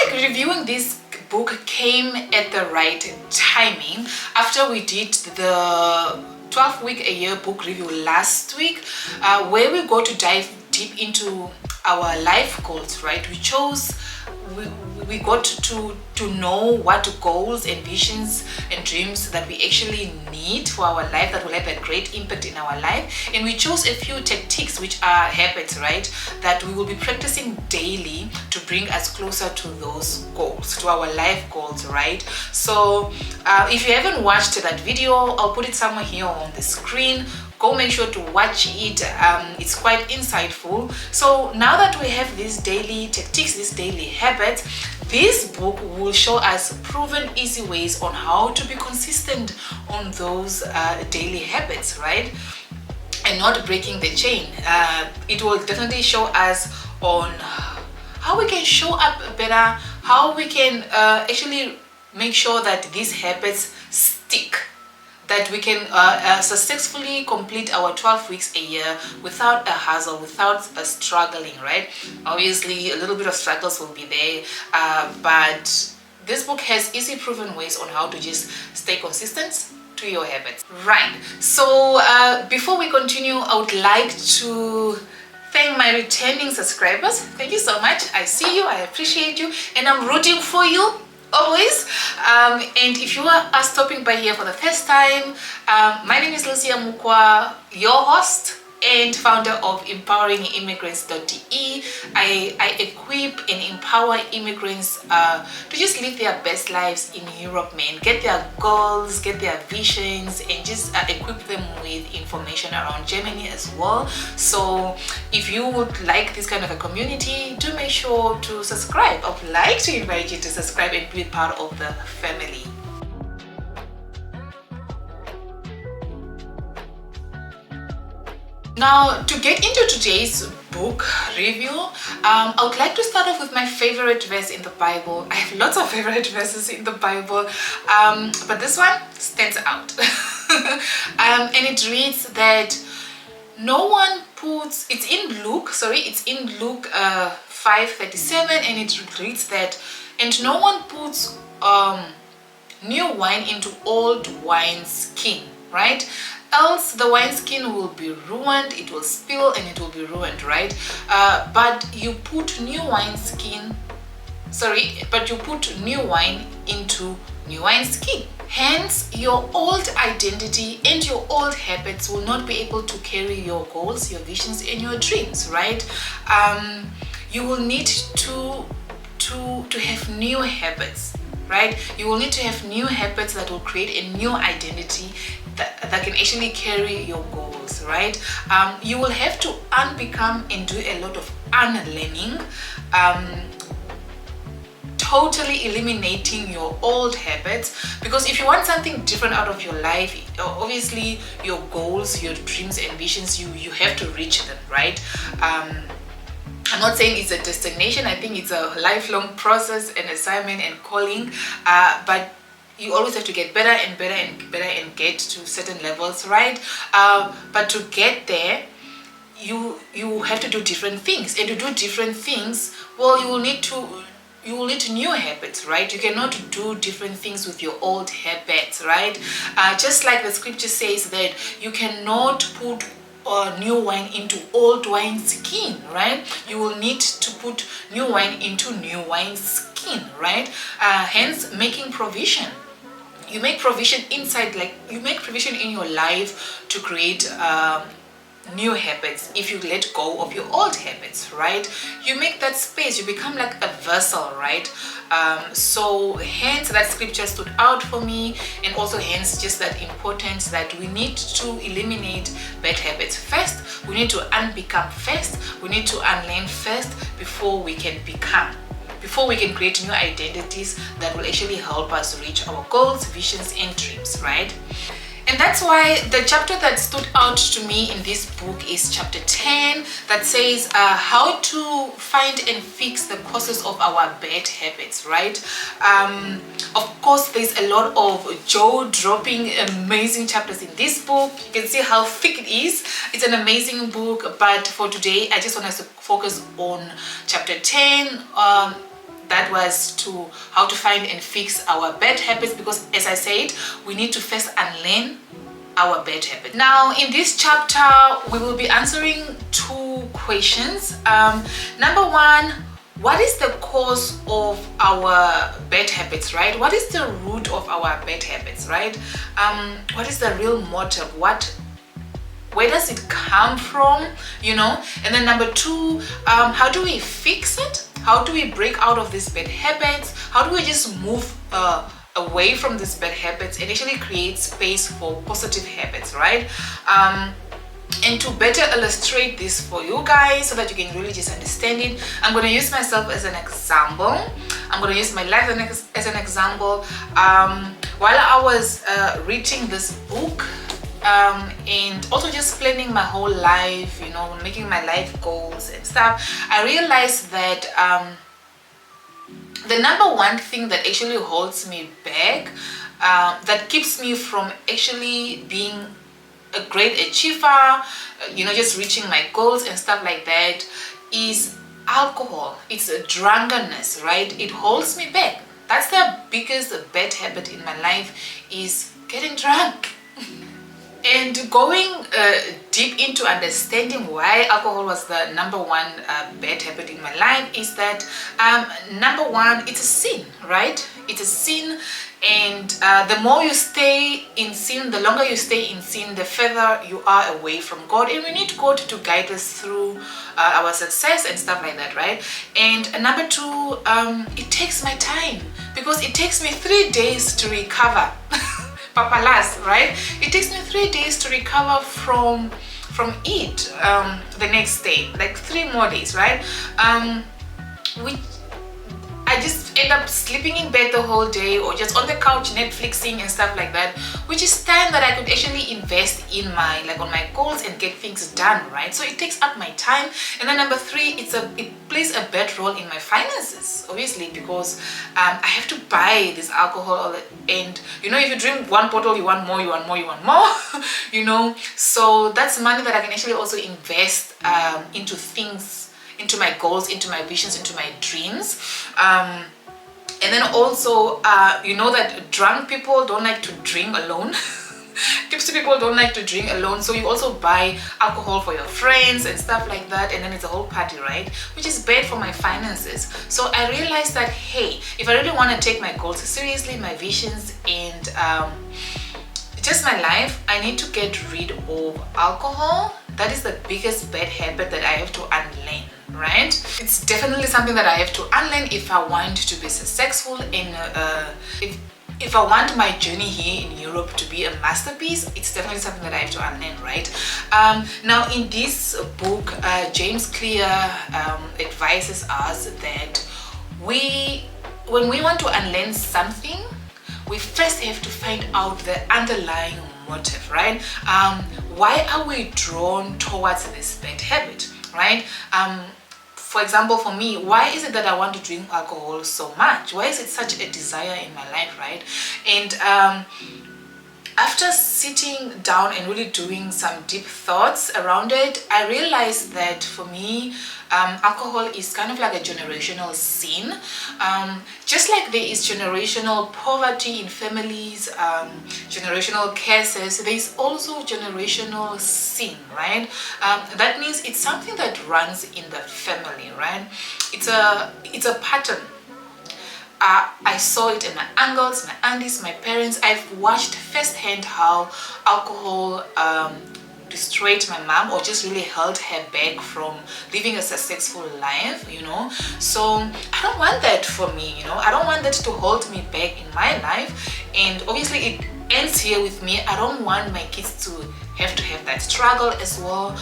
like reviewing this book came at the right timing after we did the 12-week-a-year book review last week, where we go to dive deep into our life goals, right? We got to know what goals and visions and dreams that we actually need for our life that will have a great impact in our life, and we chose a few tactics, which are habits, right, that we will be practicing daily to bring us closer to those goals, to our life goals, right? So if you haven't watched that video, I'll put it somewhere here on the screen. Go make sure to watch it. It's quite insightful. So now that we have these daily tactics, these daily habits, this book will show us proven easy ways on how to be consistent on those daily habits, right? And not breaking the chain. It will definitely show us on how we can show up better, how we can actually make sure that these habits stick, that we can successfully complete our 12 weeks a year without a hassle, without struggling, right? Obviously, a little bit of struggles will be there, but this book has easy proven ways on how to just stay consistent to your habits. Right, so before we continue, I would like to thank my returning subscribers. Thank you so much. I see you, I appreciate you, and I'm rooting for you always. And if you are stopping by here for the first time, my name is Lucia Mukwa, your host and founder of empoweringimmigrants.de. I equip and empower immigrants to just live their best lives in Europe, man. Get their goals, get their visions, and just equip them with information around Germany as well. So if you would like this kind of a community, do make sure to subscribe. I would like to invite you to subscribe and be part of the family. Now, to get into today's book review, I would like to start off with my favorite verse in the Bible. I have lots of favorite verses in the Bible, but this one stands out. And it reads that no one puts, it's in Luke 5:37, and it reads that, and no one puts new wine into old wineskin, right? Else the wineskin will be ruined, it will spill and it will be ruined, right? But you put new wine into new wineskin. Hence, your old identity and your old habits will not be able to carry your goals, your visions, and your dreams, right? You will need to have new habits, right? You will need to have new habits that will create a new identity that can actually carry your goals, right? You will have to unbecome and do a lot of unlearning, totally eliminating your old habits, because if you want something different out of your life, obviously your goals, your dreams and visions, you have to reach them, right? I'm not saying it's a destination. I think it's a lifelong process and assignment and calling, but you always have to get better and better and better and get to certain levels, right? But to get there, you have to do different things, and to do different things, well, you will need new habits, right? You cannot do different things with your old habits, right? Just like the scripture says that you cannot put new wine into old wine skin, right? You will need to put new wine into new wine skin, right? Hence, making provision. You make provision inside, like you make provision in your life to create new habits. If you let go of your old habits, right, you make that space, you become like a vessel, right? So hence that scripture stood out for me, and also hence just that importance that we need to eliminate bad habits first. We need to unbecome first. We need to unlearn first before we can become, before we can create new identities that will actually help us reach our goals, visions, and dreams, right? And that's why the chapter that stood out to me in this book is chapter 10, that says how to find and fix the causes of our bad habits, right? Of course, there's a lot of jaw-dropping, amazing chapters in this book. You can see how thick it is. It's an amazing book, but for today, I just want us to focus on chapter 10, that was to how to find and fix our bad habits, because as I said, we need to first unlearn our bad habit. Now in this chapter we will be answering two questions. Number one, what is the cause of our bad habits, right? What is the root of our bad habits, right? What is the real motive? Where does it come from, you know? And then number two, how do we fix it? How do we break out of these bad habits? How do we just move away from these bad habits and actually create space for positive habits, right? And to better illustrate this for you guys so that you can really just understand it, I'm going to use myself as an example. I'm going to use my life as an example. While I was reading this book, and also just planning my whole life, you know, making my life goals and stuff, I realized that the number one thing that actually holds me back, that keeps me from actually being a great achiever, you know, just reaching my goals and stuff like that, is alcohol. It's a drunkenness, right? It holds me back. That's the biggest bad habit in my life, is getting drunk. And going deep into understanding why alcohol was the number one bad habit in my life is that number one, it's a sin, right? It's a sin, and the more you stay in sin, the longer you stay in sin, the further you are away from God. And we need God to guide us through our success and stuff like that, right? And number two, it takes my time, because it takes me 3 days to recover. Papalas, right? It takes me 3 days to recover from it the next day, like 3 more days, right? Which I just end up sleeping in bed the whole day, or just on the couch Netflixing and stuff like that, which is time that I could actually invest in on my goals and get things done, right? So it takes up my time. And then number three, it plays a bad role in my finances, obviously, because I have to buy this alcohol, and you know, if you drink 1 bottle, you want more, you know. So that's money that I can actually also invest into things, into my goals, into my visions, into my dreams. And then also, you know that drunk people don't like to drink alone. Tipsy people don't like to drink alone, so you also buy alcohol for your friends and stuff like that, and then it's a whole party, right? Which is bad for my finances. So I realized that, hey, if I really want to take my goals seriously, my visions, and just my life, I need to get rid of alcohol. That is the biggest bad habit that I have to unlearn, right? It's definitely something that I have to unlearn if I want to be successful in if I want my journey here in Europe to be a masterpiece. It's definitely something that I have to unlearn, right? Now in this book, James Clear advises us that when we want to unlearn something, we first have to find out the underlying motive, right? Why are we drawn towards this bad habit, right? For example, for me, why is it that I want to drink alcohol so much? Why is it such a desire in my life, right? And after sitting down and really doing some deep thoughts around it, I realized that for me, alcohol is kind of like a generational sin. Just like there is generational poverty in families, generational curses, there is also generational sin, right? That means it's something that runs in the family, right? It's a pattern. I saw it in my uncles, my aunties, my parents. I've watched firsthand how alcohol destroyed my mom, or just really held her back from living a successful life, you know. So I don't want that for me, you know. I don't want that to hold me back in my life. And obviously it ends here with me. I don't want my kids to have that struggle as well.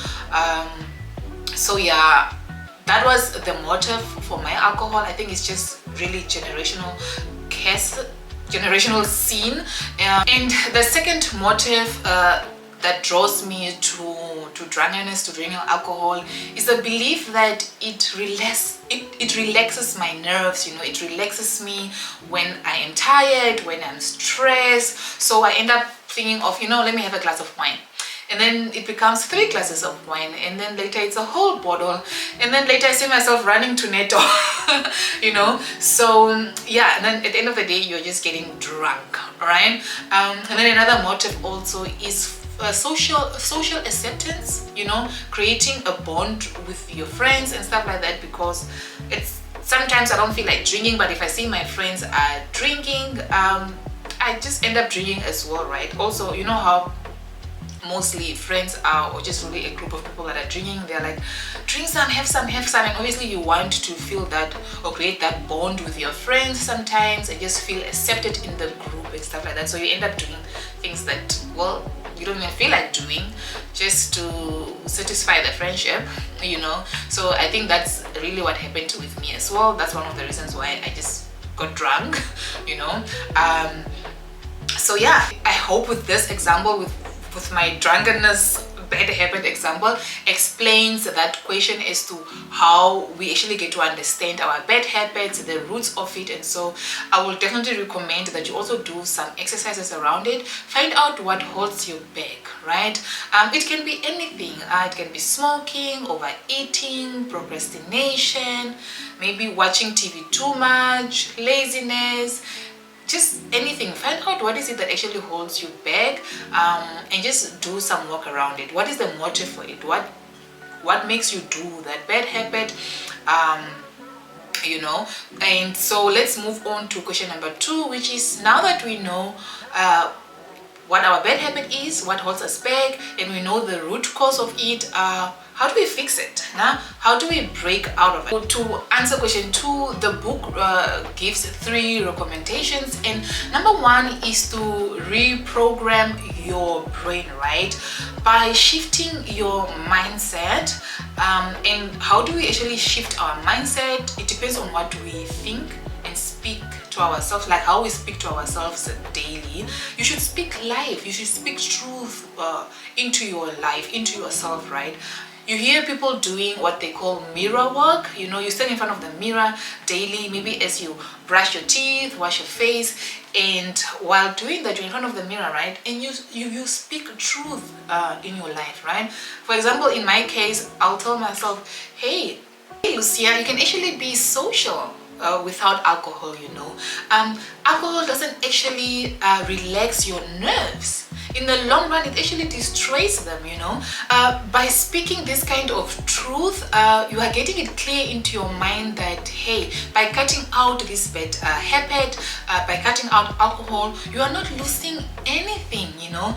So yeah, that was the motive for my alcohol. I think it's just really generational curse, generational sin. And the second motive that draws me to drunkenness, to drinking alcohol, is the belief that it relaxes my nerves, you know. It relaxes me when I am tired, when I'm stressed. So I end up thinking of, you know, let me have a glass of wine. and then it becomes 3 glasses of wine, and then later it's a whole bottle, and then later I see myself running to Netto. You know, so yeah, and then at the end of the day you're just getting drunk, right? And then another motive also is social acceptance, you know, creating a bond with your friends and stuff like that, because it's sometimes I don't feel like drinking, but if I see my friends are drinking, I just end up drinking as well, right? Also, you know how mostly friends are, or just really a group of people that are drinking, they're like, drink some, have some, and obviously you want to feel that or create that bond with your friends sometimes and just feel accepted in the group and stuff like that. So you end up doing things that, well, you don't even feel like doing, just to satisfy the friendship, you know. So I think that's really what happened with me as well. That's one of the reasons why I just got drunk, you know. So yeah, I hope with this example, with my drunkenness bad habit example, explains that question as to how we actually get to understand our bad habits, the roots of it. And so I will definitely recommend that you also do some exercises around it. Find out what holds you back, right? It can be anything. It can be smoking, overeating, procrastination, maybe watching TV too much, laziness, just anything. Find out what is it that actually holds you back, and just do some work around it. What is the motive for it? What makes you do that bad habit, you know? And so let's move on to question number 2, which is, now that we know what our bad habit is, what holds us back, and we know the root cause of it, how do we fix it? Now, how do we break out of it? To answer question 2, the book gives 3 recommendations, and number 1 is to reprogram your brain, right? By shifting your mindset. And how do we actually shift our mindset? It depends on what we think and speak to ourselves, like how we speak to ourselves daily. You should speak life, you should speak truth into your life, into yourself, right? You hear people doing what they call mirror work. You know, you stand in front of the mirror daily, maybe as you brush your teeth, wash your face, and while doing that, you're in front of the mirror, right? And you speak truth in your life, right? For example, in my case, I'll tell myself, hey Lucia, you can actually be social without alcohol, you know. Alcohol doesn't actually relax your nerves. In the long run, it actually destroys them, you know. By speaking this kind of truth, you are getting it clear into your mind that, hey, by cutting out this bad habit, by cutting out alcohol, you are not losing anything, you know.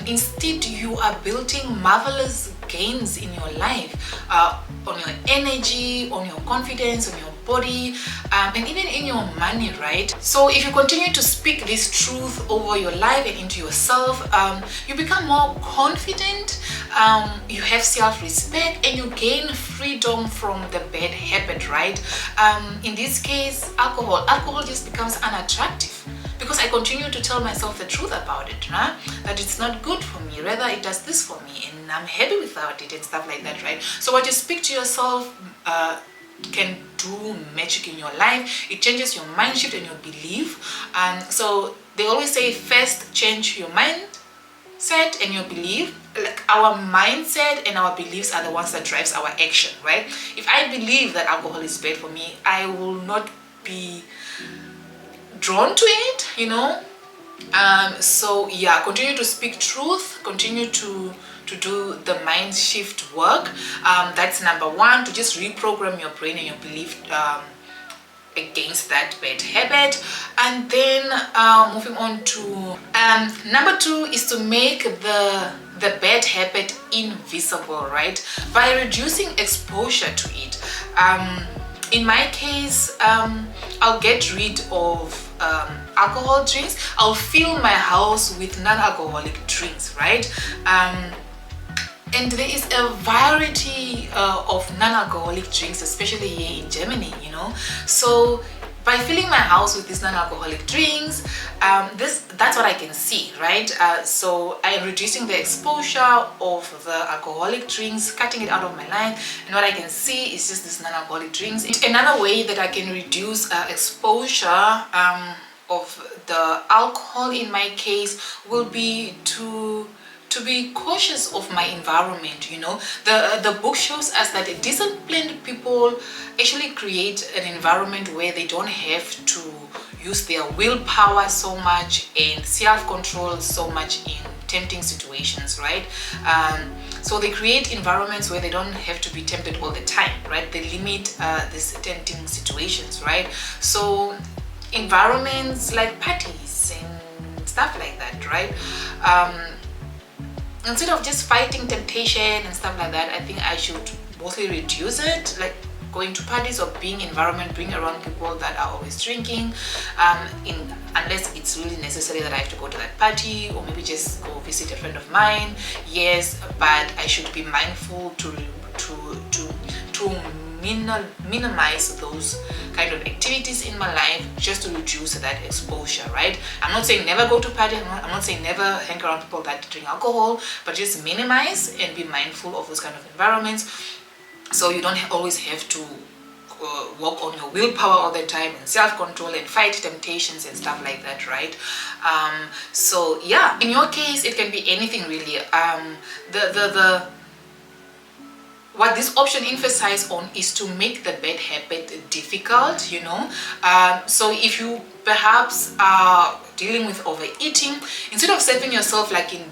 Instead, you are building marvelous gains in your life, on your energy, on your confidence, on your body, and even in your money, right? So if you continue to speak this truth over your life and into yourself, you become more confident, you have self-respect, and you gain freedom from the bad habit, right? In this case, alcohol just becomes unattractive, because I continue to tell myself the truth about it, right? That it's not good for me, rather it does this for me, and I'm happy without it and stuff like that, right? So what you speak to yourself can do magic in your life. It changes your mind shift and your belief. So they always say, first change your mindset and your belief. Like, our mindset and our beliefs are the ones that drives our action, right? If I believe that alcohol is bad for me, I will not be drawn to it, you know. So yeah, continue to speak truth, continue to do the mind shift work. That's number 1, to just reprogram your brain and your belief against that bad habit. And then moving on to number 2 is to make the bad habit invisible, right? By reducing exposure to it. In my case, I'll get rid of alcohol drinks. I'll fill my house with non-alcoholic drinks, right? And there is a variety of non-alcoholic drinks, especially here in Germany, you know. So by filling my house with these non-alcoholic drinks, that's what I can see, right? So I am reducing the exposure of the alcoholic drinks, cutting it out of my life, and what I can see is just these non-alcoholic drinks. Another way that I can reduce exposure of the alcohol in my case will be to to be cautious of my environment. You know, the book shows us that disciplined people actually create an environment where they don't have to use their willpower so much and self-control so much in tempting situations, right? So they create environments where they don't have to be tempted all the time, right? They limit these tempting situations, right? So environments like parties and stuff like that, right? Instead of just fighting temptation and stuff like that, I think I should mostly reduce it, like going to parties or being around people that are always drinking, unless it's really necessary that I have to go to that party, or maybe just go visit a friend of mine. Yes, but I should be mindful to minimize those kind of activities in my life, just to reduce that exposure, right? I'm not saying never go to party, I'm not saying never hang around people that drink alcohol, but just minimize and be mindful of those kind of environments, so you don't always have to work on your willpower all the time and self-control and fight temptations and stuff like that, right? So yeah, in your case it can be anything really. What this option emphasizes on is to make the bad habit difficult, you know. So if you perhaps are dealing with overeating, instead of serving yourself like in a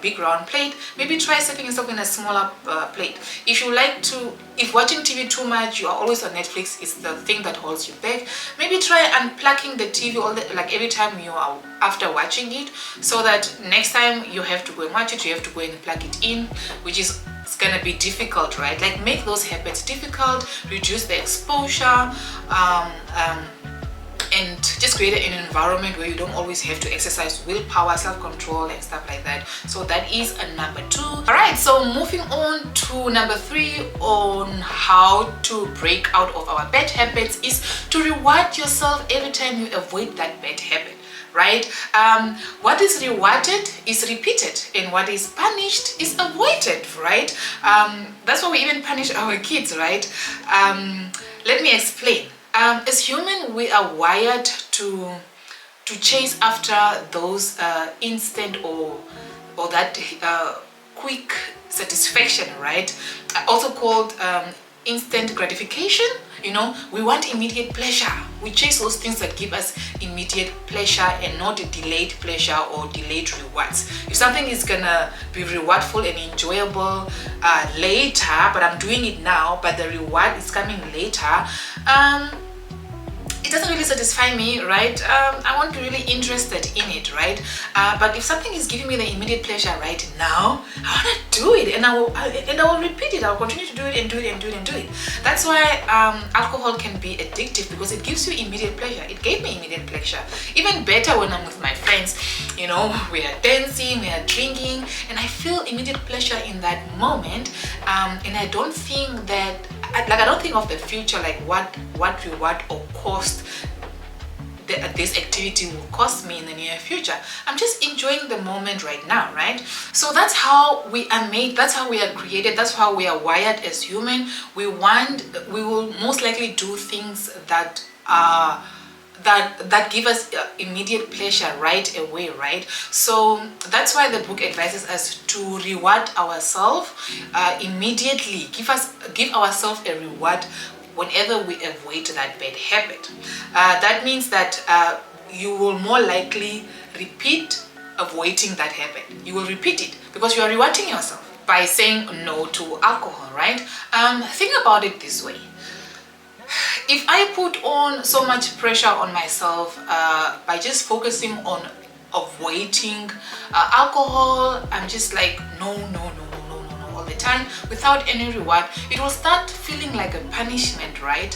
big round plate, maybe try serving yourself in a smaller plate. If watching TV too much, you are always on Netflix, it's the thing that holds you back, maybe try unplugging the TV every time you are after watching it, so that next time you have to go and watch it, you have to go and plug it in, which is it's gonna be difficult, right? Like, make those habits difficult, reduce the exposure, and just create an environment where you don't always have to exercise willpower, self-control and stuff like that. So that is a number 2. All right, so moving on to number 3 on how to break out of our bad habits is to reward yourself every time you avoid that bad habit, right? What is rewarded is repeated, and what is punished is avoided, right? That's why we even punish our kids, right? Let me explain. As human, we are wired to chase after those instant or that quick satisfaction, right? Also called instant gratification. You know, we want immediate pleasure. We chase those things that give us immediate pleasure and not delayed pleasure or delayed rewards. If something is gonna be rewardful and enjoyable later, but I'm doing it now, but the reward is coming later, it doesn't really satisfy me, right? I won't be really interested in it, right? But if something is giving me the immediate pleasure right now, I want to do it, and I will repeat it. I'll continue to do it and do it and do it and do it. That's why alcohol can be addictive, because it gives you immediate pleasure. It gave me immediate pleasure. Even better when I'm with my friends, you know, we are dancing, we are drinking, and I feel immediate pleasure in that moment. And I don't think that, I don't think of the future, like what reward or cost this activity will cost me in the near future. I'm just enjoying the moment right now, right? So that's how we are made, that's how we are created, that's how we are wired as human. We will most likely do things that give us immediate pleasure right away, right? So that's why the book advises us to reward ourselves immediately. Give ourselves a reward whenever we avoid that bad habit. That means that you will more likely repeat avoiding that habit. You will repeat it because you are rewarding yourself by saying no to alcohol, right? Think about it this way. If I put on so much pressure on myself by just focusing on avoiding alcohol, I'm just like no all the time without any reward, it will start feeling like a punishment, right?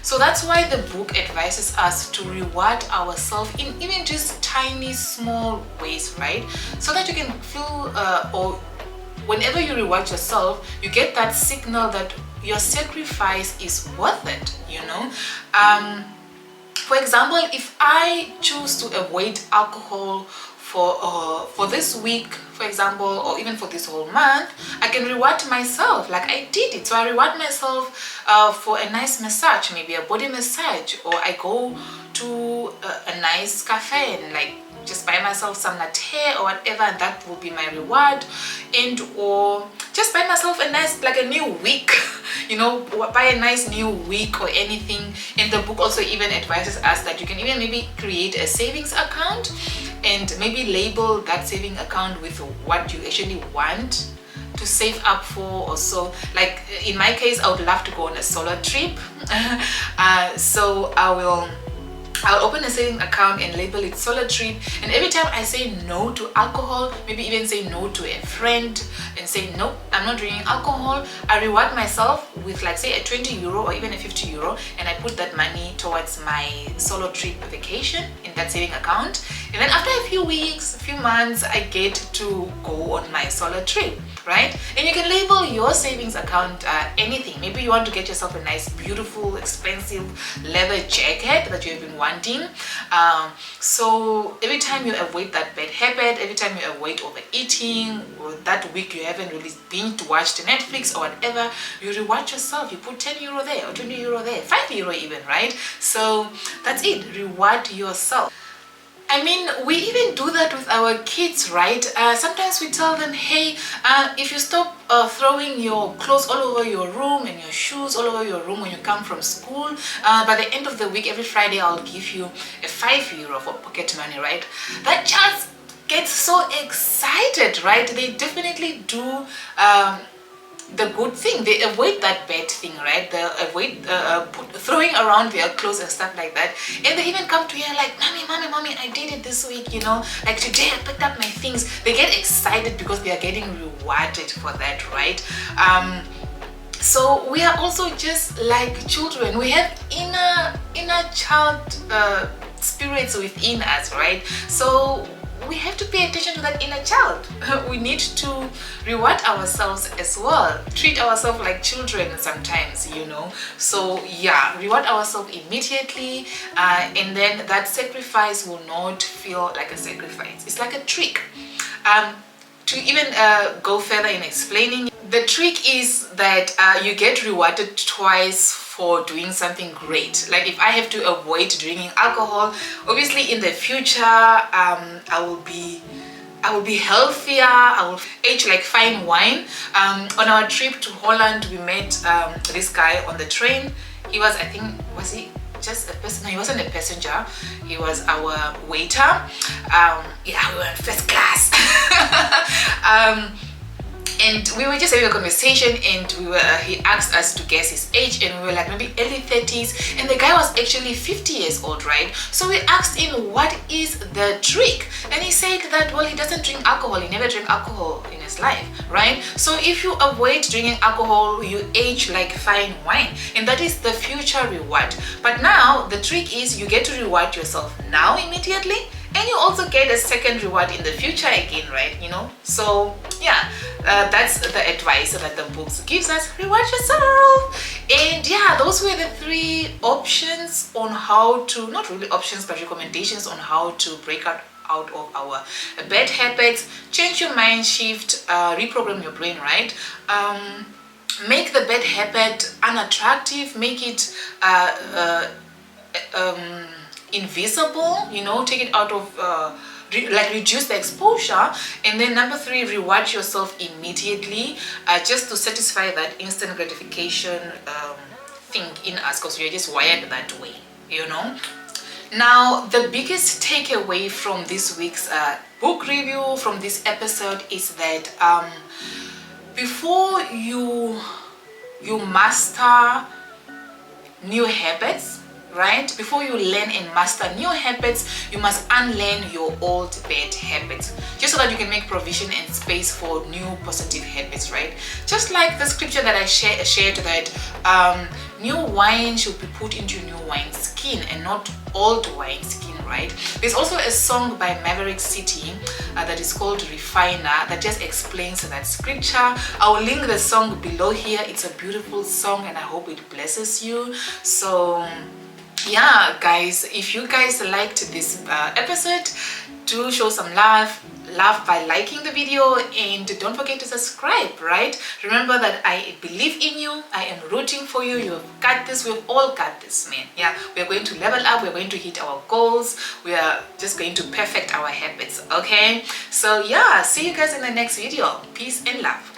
So that's why the book advises us to reward ourselves in even just tiny small ways, right? So that you can feel or whenever you reward yourself, you get that signal that your sacrifice is worth it, you know. For example, if I choose to avoid alcohol for this week, for example, or even for this whole month, I can reward myself like I did it. So I reward myself for a nice massage, maybe a body massage, or I go to a nice cafe and like just buy myself some latte or whatever, and that will be my reward. And or just buy myself a nice, like a new wig, you know, buy a nice new wig or anything. And the book also even advises us that you can even maybe create a savings account and maybe label that saving account with what you actually want to save up for. Or so, like in my case, I would love to go on a solo trip. So I'll open a saving account and label it solo trip, and every time I say no to alcohol, maybe even say no to a friend and say no, I'm not drinking alcohol, I reward myself with, like, say a 20 euro or even a 50 euro, and I put that money towards my solo trip vacation in that saving account. And then after a few weeks, a few months, I get to go on my solo trip, right? And you can label your savings account anything. Maybe you want to get yourself a nice, beautiful, expensive leather jacket that you have been wanting. So every time you avoid that bad habit, every time you avoid overeating, or that week you haven't really binge watched Netflix or whatever, you reward yourself. You put 10 euro there or 20 euro there, 5 euro even, right? So that's it, reward yourself. I mean, we even do that with our kids, right? Sometimes we tell them, hey, if you stop throwing your clothes all over your room and your shoes all over your room when you come from school, by the end of the week, every Friday, I'll give you a 5 euro for pocket money, right? That child gets so excited, right? They definitely do the good thing. They avoid that bad thing, right? They avoid throwing around their clothes and stuff like that. And they even come to you like, mommy, I did it this week, you know, like today I picked up my things. They get excited because they are getting rewarded for that, right? So we are also just like children. We have inner child spirits within us, right? So we have to pay attention to that inner child. We need to reward ourselves as well, treat ourselves like children sometimes, you know. So yeah, reward ourselves immediately, and then that sacrifice will not feel like a sacrifice. It's like a trick. To even go further in explaining, the trick is that you get rewarded twice for doing something great. Like if I have to avoid drinking alcohol, obviously in the future I will be healthier, I will age like fine wine. On our trip to Holland, we met this guy on the train. He was, I think, was he just a person? No, he wasn't a passenger, he was our waiter. Yeah, we were in first class. And we were just having a conversation, and he asked us to guess his age, and we were like maybe early 30s, and the guy was actually 50 years old, right? So we asked him, what is the trick? And he said that, well, he doesn't drink alcohol, he never drank alcohol in his life, right? So if you avoid drinking alcohol, you age like fine wine, and that is the future reward. But now the trick is you get to reward yourself now immediately, and you also get a second reward in the future again, right? You know, so yeah, that's the advice that the books gives us. Reward yourself. And yeah, those were the 3 options on how to, not really options, but recommendations on how to break out of our bad habits, change your mind shift, reprogram your brain, right? Make the bad habit unattractive, make it invisible, you know, take it out of like reduce the exposure. And then number 3, reward yourself immediately, just to satisfy that instant gratification thing in us, because we're just wired that way, you know. Now the biggest takeaway from this week's book review, from this episode, is that before you master new habits, right? Before you learn and master new habits, you must unlearn your old bad habits, just so that you can make provision and space for new positive habits, right? Just like the scripture that I shared, that new wine should be put into new wine skin and not old wine skin, right? There's also a song by Maverick City that is called Refiner, that just explains that scripture. I will link the song below here. It's a beautiful song, and I hope it blesses you. So yeah, guys, if you guys liked this episode, do show some love, love by liking the video, and don't forget to subscribe, right? Remember that I believe in you. I am rooting for you. You've got this. We've all got this, man. Yeah, we're going to level up. We're going to hit our goals. We are just going to perfect our habits, okay? So yeah, see you guys in the next video. Peace and love.